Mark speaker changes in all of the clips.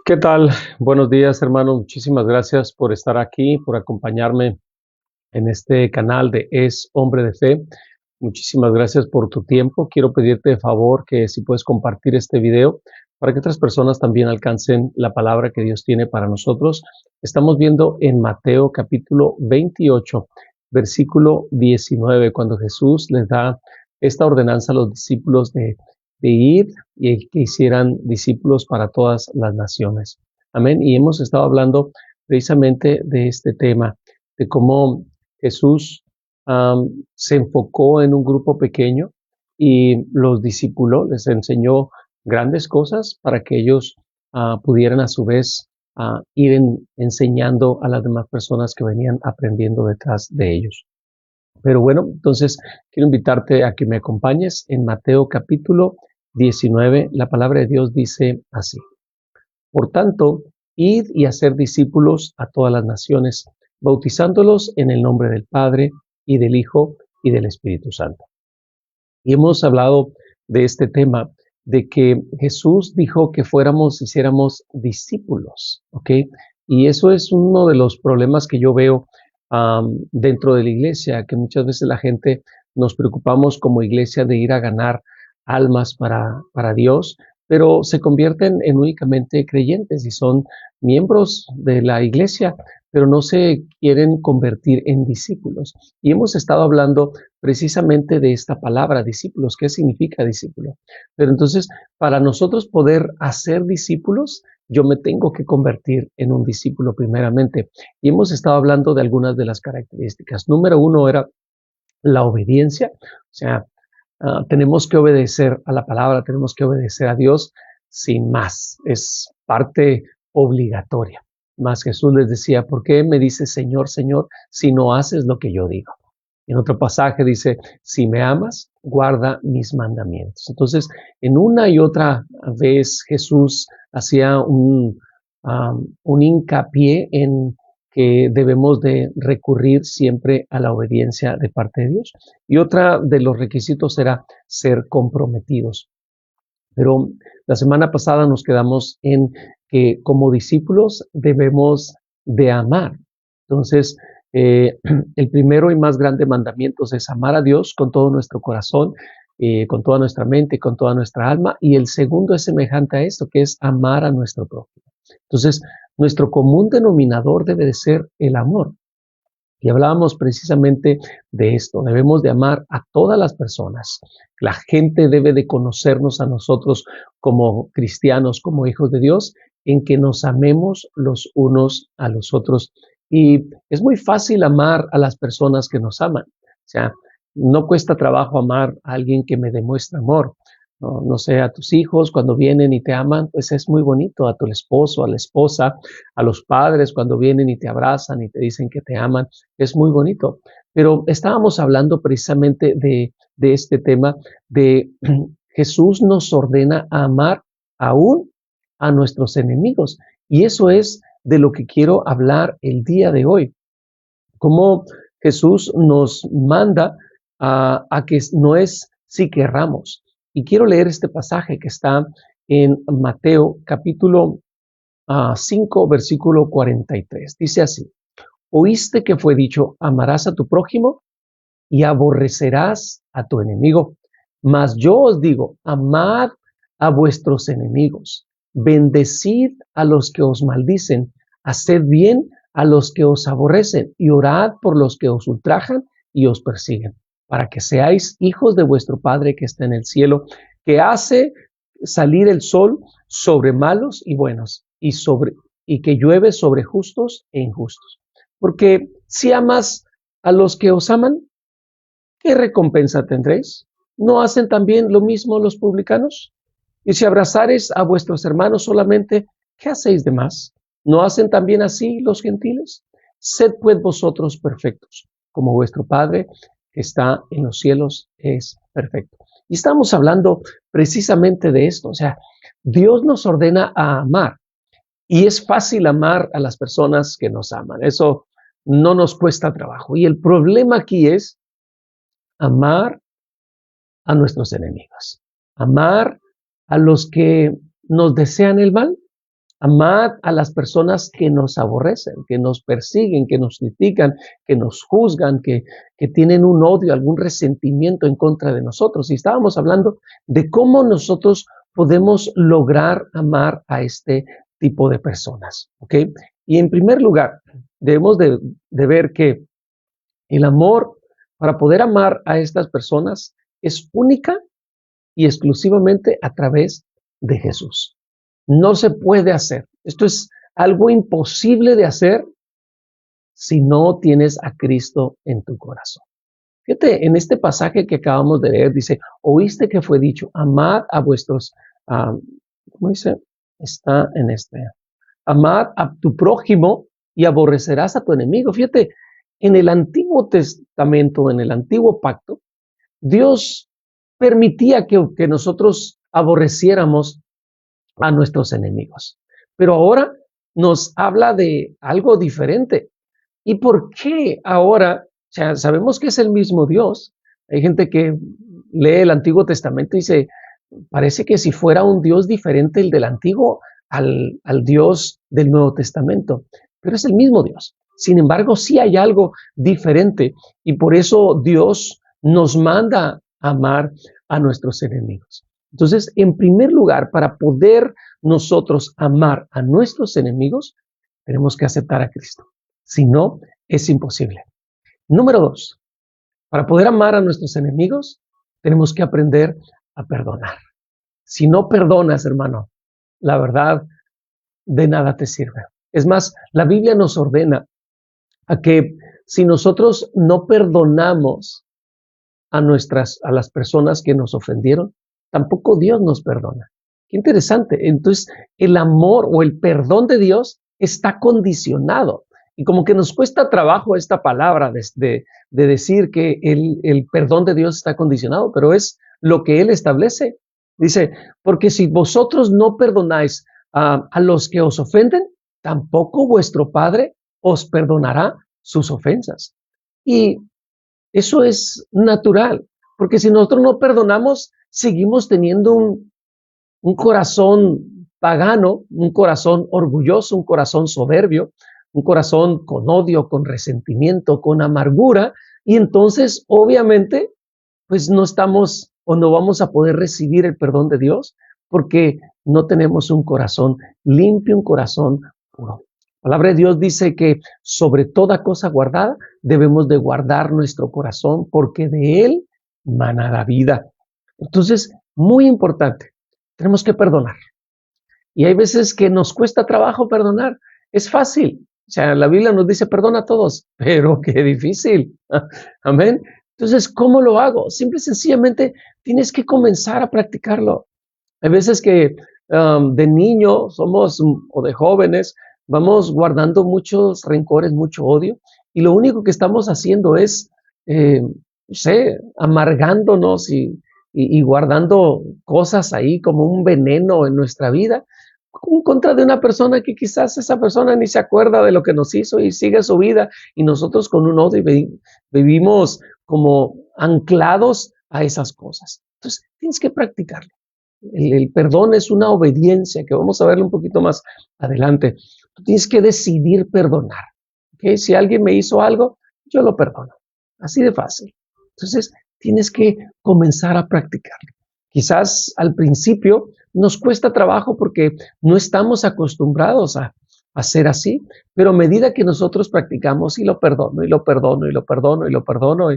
Speaker 1: ¿Qué tal? Buenos días, hermano. Muchísimas gracias por estar aquí, por acompañarme en este canal de Es Hombre de Fe. Muchísimas gracias por tu tiempo. Quiero pedirte de favor que si puedes compartir este video para que otras personas también alcancen la palabra que Dios tiene para nosotros. Estamos viendo en Mateo capítulo 28, versículo 19, cuando Jesús les da esta ordenanza a los discípulos de ir y que hicieran discípulos para todas las naciones. Amén. Y hemos estado hablando precisamente de este tema, de cómo Jesús se enfocó en un grupo pequeño y los discipuló, les enseñó grandes cosas para que ellos pudieran a su vez ir enseñando a las demás personas que venían aprendiendo detrás de ellos. Pero bueno, entonces quiero invitarte a que me acompañes en Mateo capítulo 19. La palabra de Dios dice así: por tanto, id y hacer discípulos a todas las naciones, bautizándolos en el nombre del Padre y del Hijo y del Espíritu Santo. Y hemos hablado de este tema, de que Jesús dijo que hiciéramos discípulos, ¿ok? Y eso es uno de los problemas que yo veo dentro de la iglesia, que muchas veces la gente nos preocupamos como iglesia de ir a ganar almas para Dios, pero se convierten en únicamente creyentes y son miembros de la iglesia, pero no se quieren convertir en discípulos. Y hemos estado hablando precisamente de esta palabra, discípulos. ¿Qué significa discípulo? Pero entonces, para nosotros poder hacer discípulos, yo me tengo que convertir en un discípulo primeramente. Y hemos estado hablando de algunas de las características. Número uno era la obediencia, o sea, tenemos que obedecer a la palabra, tenemos que obedecer a Dios sin más, es parte obligatoria. Más Jesús les decía: ¿por qué me dices Señor, Señor, si no haces lo que yo digo? En otro pasaje dice: si me amas, guarda mis mandamientos. Entonces, en una y otra vez Jesús hacía un hincapié en que debemos de recurrir siempre a la obediencia de parte de Dios. Y otra de los requisitos era ser comprometidos. Pero la semana pasada nos quedamos en que como discípulos debemos de amar. Entonces, el primero y más grande mandamiento es amar a Dios con todo nuestro corazón, con toda nuestra mente y con toda nuestra alma. Y el segundo es semejante a esto, que es amar a nuestro prójimo. Entonces, nuestro común denominador debe de ser el amor. Y hablábamos precisamente de esto, debemos de amar a todas las personas. La gente debe de conocernos a nosotros como cristianos, como hijos de Dios, en que nos amemos los unos a los otros. Y es muy fácil amar a las personas que nos aman. O sea, no cuesta trabajo amar a alguien que me demuestra amor. No, no sé, a tus hijos cuando vienen y te aman, pues es muy bonito, a tu esposo, a la esposa, a los padres cuando vienen y te abrazan y te dicen que te aman, es muy bonito. Pero estábamos hablando precisamente de este tema de Jesús nos ordena a amar aún a nuestros enemigos. Y eso es de lo que quiero hablar el día de hoy. Cómo Jesús nos manda a que no es si querramos. Y quiero leer este pasaje que está en Mateo capítulo 5, versículo 43. Dice así: oíste que fue dicho, amarás a tu prójimo y aborrecerás a tu enemigo. Mas yo os digo, amad a vuestros enemigos, bendecid a los que os maldicen, haced bien a los que os aborrecen y orad por los que os ultrajan y os persiguen, para que seáis hijos de vuestro Padre que está en el cielo, que hace salir el sol sobre malos y buenos y que llueve sobre justos e injustos. Porque si amas a los que os aman, ¿qué recompensa tendréis? ¿No hacen también lo mismo los publicanos? Y si abrazareis a vuestros hermanos solamente, ¿qué hacéis de más? ¿No hacen también así los gentiles? Sed pues vosotros perfectos, como vuestro Padre que está en los cielos es perfecto. Y estamos hablando precisamente de esto, o sea, Dios nos ordena a amar y es fácil amar a las personas que nos aman, eso no nos cuesta trabajo. Y el problema aquí es amar a nuestros enemigos, amar a los que nos desean el mal. Amad a las personas que nos aborrecen, que nos persiguen, que nos critican, que nos juzgan, que tienen un odio, algún resentimiento en contra de nosotros. Y estábamos hablando de cómo nosotros podemos lograr amar a este tipo de personas, ¿ok? Y en primer lugar, debemos de ver que el amor, para poder amar a estas personas, es única y exclusivamente a través de Jesús. No se puede hacer. Esto es algo imposible de hacer si no tienes a Cristo en tu corazón. Fíjate, en este pasaje que acabamos de leer, dice, oíste que fue dicho, amad a vuestros, ¿cómo dice? Está en este, amad a tu prójimo y aborrecerás a tu enemigo. Fíjate, en el Antiguo Testamento, en el Antiguo Pacto, Dios permitía que nosotros aborreciéramos a nuestros enemigos. Pero ahora nos habla de algo diferente. ¿Y por qué ahora? O sea, sabemos que es el mismo Dios. Hay gente que lee el Antiguo Testamento y dice, parece que si fuera un Dios diferente el del Antiguo al Dios del Nuevo Testamento. Pero es el mismo Dios. Sin embargo, sí hay algo diferente y por eso Dios nos manda a amar a nuestros enemigos. Entonces, en primer lugar, para poder nosotros amar a nuestros enemigos, tenemos que aceptar a Cristo. Si no, es imposible. Número 2, para poder amar a nuestros enemigos, tenemos que aprender a perdonar. Si no perdonas, hermano, la verdad de nada te sirve. Es más, la Biblia nos ordena a que si nosotros no perdonamos a las personas que nos ofendieron, tampoco Dios nos perdona. Qué interesante. Entonces, el amor o el perdón de Dios está condicionado. Y como que nos cuesta trabajo esta palabra de decir que el perdón de Dios está condicionado, pero es lo que Él establece. Dice, porque si vosotros no perdonáis a los que os ofenden, tampoco vuestro Padre os perdonará sus ofensas. Y eso es natural, porque si nosotros no perdonamos, seguimos teniendo un corazón pagano, un corazón orgulloso, un corazón soberbio, un corazón con odio, con resentimiento, con amargura, y entonces obviamente pues no estamos o no vamos a poder recibir el perdón de Dios porque no tenemos un corazón limpio, un corazón puro. La palabra de Dios dice que sobre toda cosa guardada debemos de guardar nuestro corazón porque de él mana la vida. Entonces, muy importante, tenemos que perdonar. Y hay veces que nos cuesta trabajo perdonar. Es fácil. O sea, la Biblia nos dice perdona a todos, pero qué difícil. Amén. Entonces, ¿cómo lo hago? Simple y sencillamente tienes que comenzar a practicarlo. Hay veces que de niño somos o de jóvenes vamos guardando muchos rencores, mucho odio y lo único que estamos haciendo es, no sé, amargándonos y guardando cosas ahí como un veneno en nuestra vida en contra de una persona que quizás esa persona ni se acuerda de lo que nos hizo y sigue su vida y nosotros con un odio vivimos como anclados a esas cosas. Entonces, tienes que practicarlo. El perdón es una obediencia, que vamos a verlo un poquito más adelante. Tú tienes que decidir perdonar. ¿Okay? Si alguien me hizo algo, yo lo perdono. Así de fácil. Entonces, tienes que comenzar a practicarlo. Quizás al principio nos cuesta trabajo porque no estamos acostumbrados a ser así, pero a medida que nosotros practicamos y lo perdono, y lo perdono, y lo perdono, y lo perdono,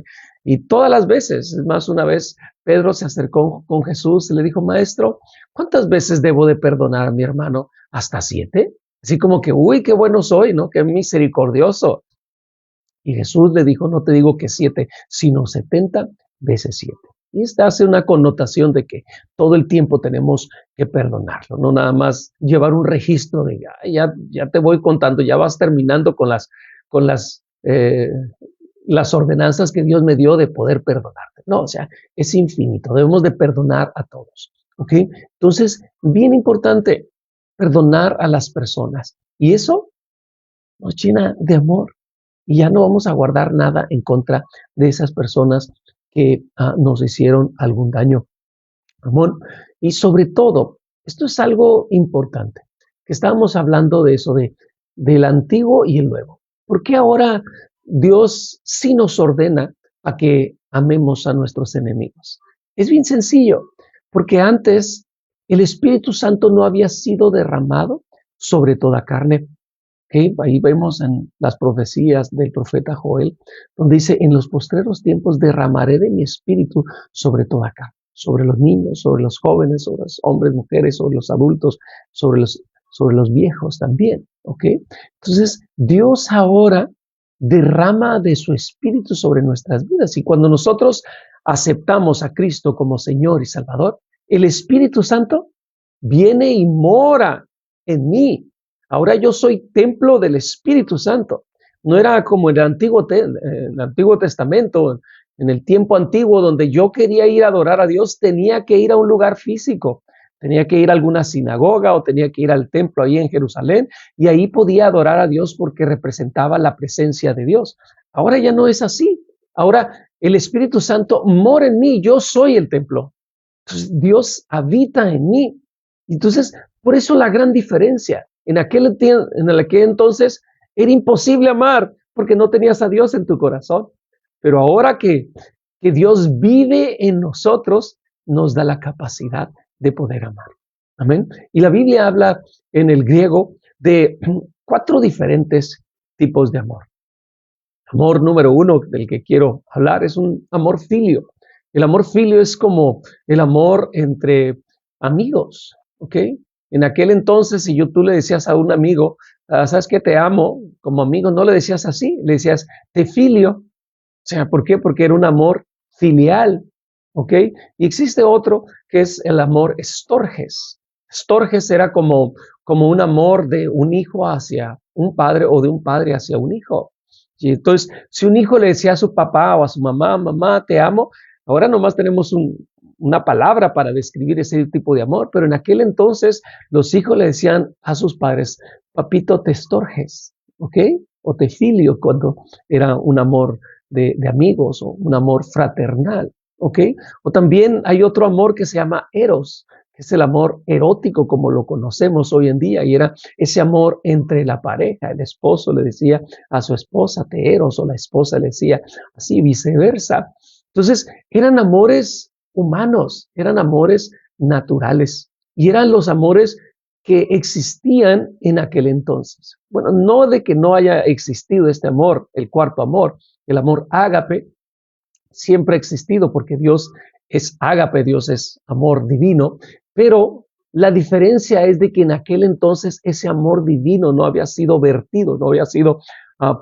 Speaker 1: y todas las veces, es más, una vez Pedro se acercó con Jesús y le dijo, maestro, ¿cuántas veces debo de perdonar a mi hermano? ¿Hasta 7? Así como que, uy, qué bueno soy, ¿no? Qué misericordioso. Y Jesús le dijo, no te digo que 7, sino 70 veces 7. Y esta hace una connotación de que todo el tiempo tenemos que perdonarlo, no nada más llevar un registro de ya te voy contando, ya vas terminando con las ordenanzas que Dios me dio de poder perdonarte. No, o sea, es infinito, debemos de perdonar a todos, ¿ok? Entonces, bien importante, perdonar a las personas. Y eso nos llena de amor. Y ya no vamos a guardar nada en contra de esas personas que nos hicieron algún daño. Amor. Y sobre todo, esto es algo importante, que estábamos hablando de eso, del antiguo y el nuevo. ¿Por qué ahora Dios sí nos ordena a que amemos a nuestros enemigos? Es bien sencillo, porque antes el Espíritu Santo no había sido derramado sobre toda carne. ¿Okay? Ahí vemos en las profecías del profeta Joel, donde dice, en los postreros tiempos derramaré de mi espíritu sobre toda carne, sobre los niños, sobre los jóvenes, sobre los hombres, mujeres, sobre los adultos, sobre los viejos también. ¿Ok? Entonces, Dios ahora derrama de su espíritu sobre nuestras vidas. Y cuando nosotros aceptamos a Cristo como Señor y Salvador, el Espíritu Santo viene y mora en mí. Ahora yo soy templo del Espíritu Santo. No era como en el Antiguo Testamento, en el tiempo antiguo, donde yo quería ir a adorar a Dios, tenía que ir a un lugar físico, tenía que ir a alguna sinagoga o tenía que ir al templo ahí en Jerusalén y ahí podía adorar a Dios porque representaba la presencia de Dios. Ahora ya no es así. Ahora el Espíritu Santo mora en mí, yo soy el templo. Entonces, Dios habita en mí. Entonces, por eso la gran diferencia. En aquel entonces era imposible amar porque no tenías a Dios en tu corazón. Pero ahora que Dios vive en nosotros, nos da la capacidad de poder amar. Amén. Y la Biblia habla en el griego de 4 diferentes tipos de amor. Amor número 1 del que quiero hablar es un amor filio. El amor filio es como el amor entre amigos, ¿ok? En aquel entonces, si tú le decías a un amigo, ¿sabes qué? Te amo, como amigo, no le decías así, le decías, te filio. O sea, ¿por qué? Porque era un amor filial, ¿ok? Y existe otro que es el amor estorges. Estorges era como un amor de un hijo hacia un padre o de un padre hacia un hijo. Y entonces, si un hijo le decía a su papá o a su mamá, mamá, te amo, ahora nomás tenemos una palabra para describir ese tipo de amor, pero en aquel entonces los hijos le decían a sus padres, papito, te estorges, ¿ok? O te filio, cuando era un amor de amigos o un amor fraternal, ¿ok? O también hay otro amor que se llama eros, que es el amor erótico como lo conocemos hoy en día, y era ese amor entre la pareja. El esposo le decía a su esposa, te eros, o la esposa le decía así, viceversa. Entonces, eran amores humanos, eran amores naturales, y eran los amores que existían en aquel entonces. Bueno, no de que no haya existido este amor, el cuarto amor, el amor ágape, siempre ha existido porque Dios es ágape, Dios es amor divino, pero la diferencia es de que en aquel entonces ese amor divino no había sido vertido, no había sido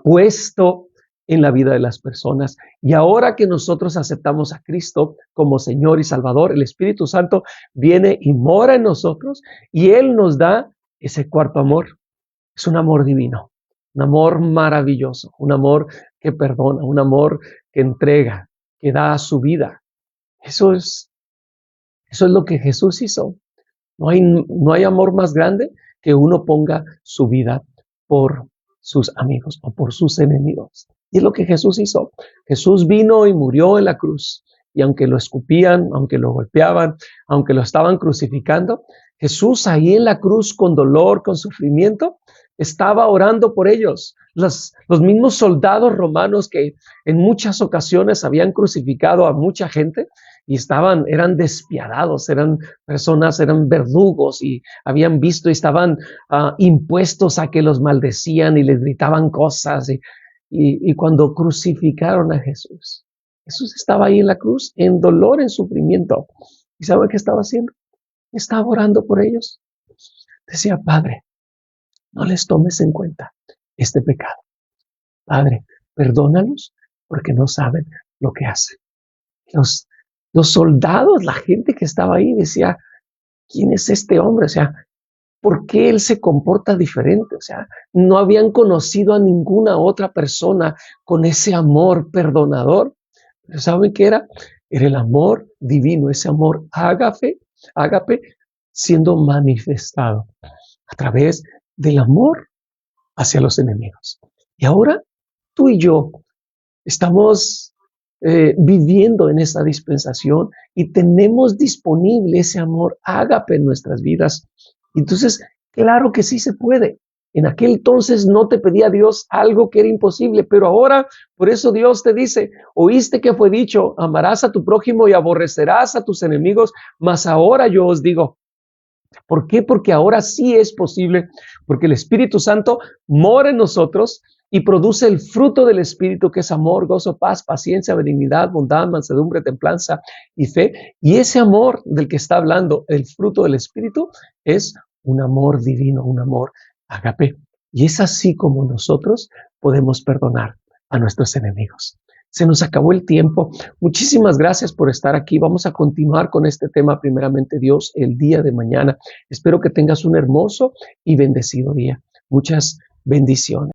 Speaker 1: puesto en la vida de las personas. Y ahora que nosotros aceptamos a Cristo como Señor y Salvador, el Espíritu Santo viene y mora en nosotros y Él nos da ese cuarto amor. Es un amor divino, un amor maravilloso, un amor que perdona, un amor que entrega, que da su vida. Eso es lo que Jesús hizo. No hay amor más grande que uno ponga su vida por sus amigos o por sus enemigos. Y es lo que Jesús hizo. Jesús vino y murió en la cruz. Y aunque lo escupían, aunque lo golpeaban, aunque lo estaban crucificando, Jesús ahí en la cruz con dolor, con sufrimiento, estaba orando por ellos. Los mismos soldados romanos que en muchas ocasiones habían crucificado a mucha gente y eran despiadados, eran personas, eran verdugos y habían visto y estaban impuestos a que los maldecían y les gritaban cosas. Y cuando crucificaron a Jesús, Jesús estaba ahí en la cruz, en dolor, en sufrimiento. ¿Y sabe qué estaba haciendo? Estaba orando por ellos. Decía, Padre, no les tomes en cuenta este pecado. Padre, perdónalos porque no saben lo que hacen. Los soldados, la gente que estaba ahí decía, ¿quién es este hombre? O sea, ¿por qué él se comporta diferente? O sea, no habían conocido a ninguna otra persona con ese amor perdonador. Pero ¿saben qué era? Era el amor divino, ese amor ágape siendo manifestado a través del amor hacia los enemigos. Y ahora tú y yo estamos viviendo en esta dispensación y tenemos disponible ese amor ágape en nuestras vidas. Entonces, Claro que sí se puede. En aquel entonces no te pedía Dios algo que era imposible, pero ahora, por eso Dios te dice, oíste que fue dicho, amarás a tu prójimo y aborrecerás a tus enemigos, mas ahora yo os digo, ¿por qué? Porque ahora sí es posible, porque el Espíritu Santo mora en nosotros y produce el fruto del Espíritu, que es amor, gozo, paz, paciencia, benignidad, bondad, mansedumbre, templanza y fe. Y ese amor del que está hablando, el fruto del Espíritu, es un amor divino, un amor agape. Y es así como nosotros podemos perdonar a nuestros enemigos. Se nos acabó el tiempo. Muchísimas gracias por estar aquí. Vamos a continuar con este tema, primeramente Dios, el día de mañana. Espero que tengas un hermoso y bendecido día. Muchas bendiciones.